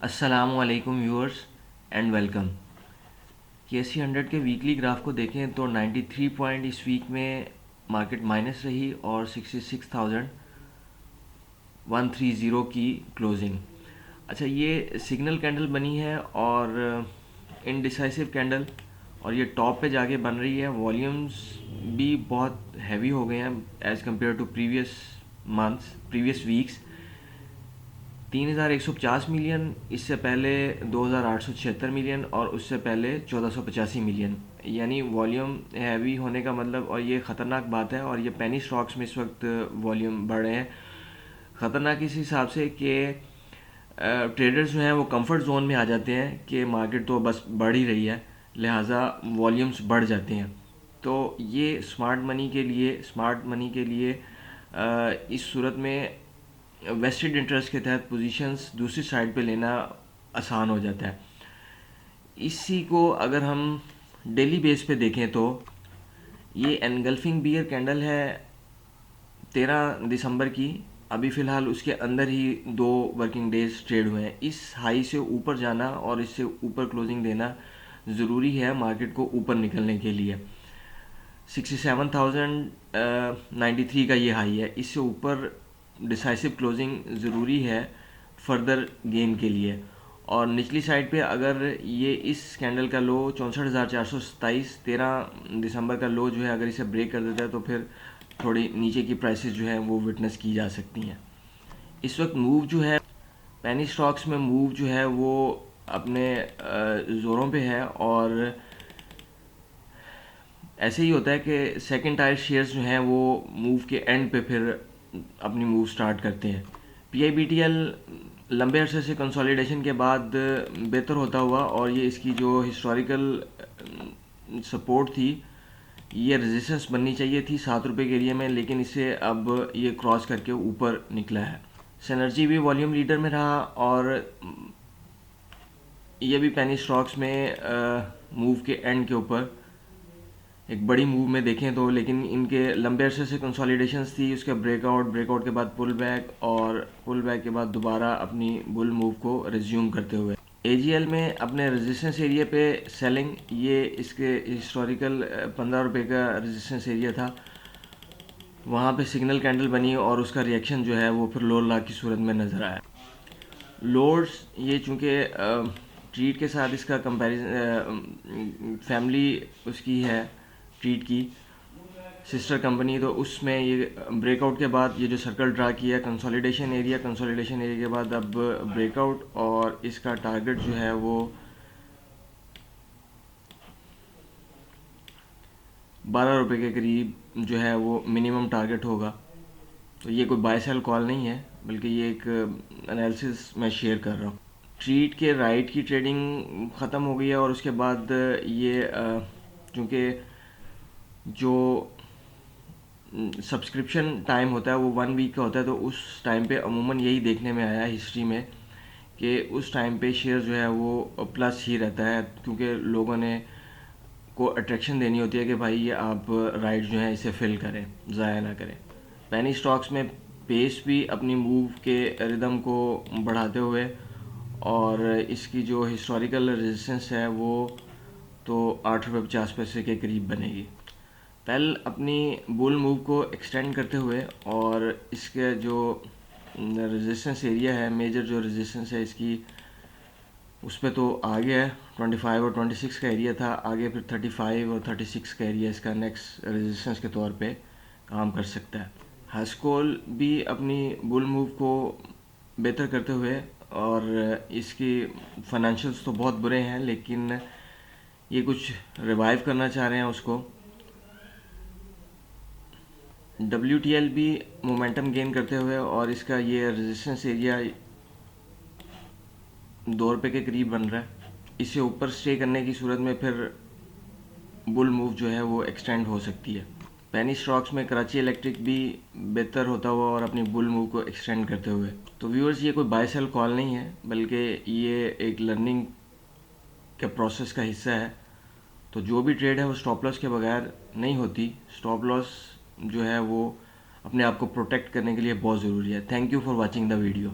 अस्सलामुअलैकुम viewers and welcome. KC100 के weekly graph को देखें तो 93 पॉइंट इस वीक में मार्केट माइनस रही और 66,130 की क्लोजिंग। अच्छा, ये सिग्नल कैंडल बनी है और इनडिसाइसिव कैंडल, और ये टॉप पे जाके बन रही है। वॉल्यूम्स भी बहुत हैवी हो गए हैं as compare to previous months, previous weeks. 3,150 million, इससे पहले 2,876 मिलियन और उससे पहले 1,485 मिलियन। यानी वॉल्यूम हैवी होने का मतलब, और ये ख़तरनाक बात है, और ये पेनी स्टॉक्स में इस वक्त वॉल्यूम बढ़ रहे हैं। ख़तरनाक इस हिसाब से कि ट्रेडर्स जो हैं वो कंफर्ट जोन में आ जाते हैं कि मार्केट तो बस बढ़ ही रही है, लिहाजा वॉल्यूम्स बढ़ जाते हैं। तो ये स्मार्ट मनी के लिए इस सूरत में वेस्टेड इंटरेस्ट के तहत पोजीशंस दूसरी साइड पे लेना आसान हो जाता है। इसी को अगर हम डेली बेस पे देखें तो ये एनगल्फिंग बियर कैंडल है 13 दिसंबर की। अभी फ़िलहाल उसके अंदर ही 2 वर्किंग डेज ट्रेड हुए हैं। इस हाई से ऊपर जाना और इससे ऊपर क्लोजिंग देना ज़रूरी है मार्केट को ऊपर निकलने के लिए। 67,093 का ये हाई है, इससे ऊपर डिसाइसिव क्लोजिंग ज़रूरी है फर्दर गेन के लिए। और निचली साइड पे अगर ये इस कैंडल का लो 64,427 13 दिसंबर का लो जो है, अगर इसे ब्रेक कर देता है तो फिर थोड़ी नीचे की प्राइसेस जो है वो विटनेस की जा सकती हैं। इस वक्त मूव जो है पेनी स्टॉक्स में, मूव जो है वो अपने ज़ोरों पे है, और ऐसे ही होता है कि सेकंड टायर शेयर्स जो हैं वो मूव के एंड पे फिर अपनी मूव स्टार्ट करते हैं। PIBTL लंबे अरसे से कंसोलिडेशन के बाद बेहतर होता हुआ, और ये इसकी जो हिस्टोरिकल सपोर्ट थी, ये रेजिस्टेंस बननी चाहिए थी 7 रुपये के एरिया में, लेकिन इसे अब ये क्रॉस करके ऊपर निकला है। सिनर्जी भी वॉल्यूम लीडर में रहा, और ये भी पेनी स्टॉक्स में मूव के एंड के ऊपर एक बड़ी मूव में देखें तो, लेकिन इनके लंबे अरसे से कंसोलिडेशंस थी, उसका ब्रेकआउट के बाद पुल बैक, और पुल बैक के बाद दोबारा अपनी बुल मूव को रिज्यूम करते हुए AGL में अपने रेजिस्टेंस एरिया पे सेलिंग, ये इसके हिस्टोरिकल 15 रुपये का रेजिस्टेंस एरिया था, वहाँ पे सिग्नल कैंडल बनी और उसका रिएक्शन जो है वो फिर लोअर ला की सूरत में नज़र आया। लोड्स, ये चूँकि ट्रीट के साथ इसका कंपैरिजन, फैमिली उसकी है ट्रीट की सिस्टर कंपनी, तो उसमें ये ब्रेकआउट के बाद ये जो सर्कल ड्रा किया कंसोलिडेशन एरिया के बाद अब ब्रेकआउट, और इसका टारगेट जो है वो 12 रुपये के करीब जो है वो मिनिमम टारगेट होगा। तो ये कोई बाय सेल कॉल नहीं है, बल्कि ये एक एनालिसिस मैं शेयर कर रहा हूँ। ट्रीट के राइट की ट्रेडिंग ख़त्म हो गई है, और उसके बाद ये चूँकि जो सब्सक्रिप्शन टाइम होता है वो 1 वीक का होता है, तो उस टाइम पे अमूमन यही देखने में आया हिस्ट्री में कि उस टाइम पे शेयर जो है वो प्लस ही रहता है, क्योंकि लोगों ने को अट्रैक्शन देनी होती है कि भाई ये आप राइट जो है इसे फिल करें, ज़ाया ना करें। पेनी स्टॉक्स में पेस भी अपनी मूव के रिदम को बढ़ाते हुए, और इसकी जो हिस्टोरिकल रेजिस्टेंस है वो तो 8 रुपये 50 पैसे के करीब बनेगी। पहल अपनी बुल मूव को एक्सटेंड करते हुए, और इसके जो रेजिस्टेंस एरिया है, मेजर जो रेजिस्टेंस है इसकी, उस पर तो आगे है 25 और 26 का एरिया था, आगे फिर 35 और 36 का एरिया इसका नेक्स्ट रेजिस्टेंस के तौर पे काम कर सकता है। हास्कोल भी अपनी बुल मूव को बेहतर करते हुए, और इसकी फाइनेंशियल्स तो बहुत बुरे हैं, लेकिन ये कुछ रिवाइव करना चाह रहे हैं उसको। WTL भी मोमेंटम गेन करते हुए, और इसका ये रेजिस्टेंस एरिया 2 रुपये के करीब बन रहा है। इसे ऊपर स्टे करने की सूरत में फिर बुल मूव जो है वो एक्सटेंड हो सकती है। पेनी स्टॉक्स में कराची इलेक्ट्रिक भी बेहतर होता हुआ और अपनी बुल मूव को एक्सटेंड करते हुए। तो व्यूअर्स, ये कोई बाय सेल कॉल नहीं है, बल्कि ये एक लर्निंग के प्रोसेस का हिस्सा है। तो जो भी ट्रेड है वो स्टॉप लॉस के बगैर नहीं होती। स्टॉप लॉस जो है वो अपने आप को प्रोटेक्ट करने के लिए बहुत ज़रूरी है। Thank you for watching the video.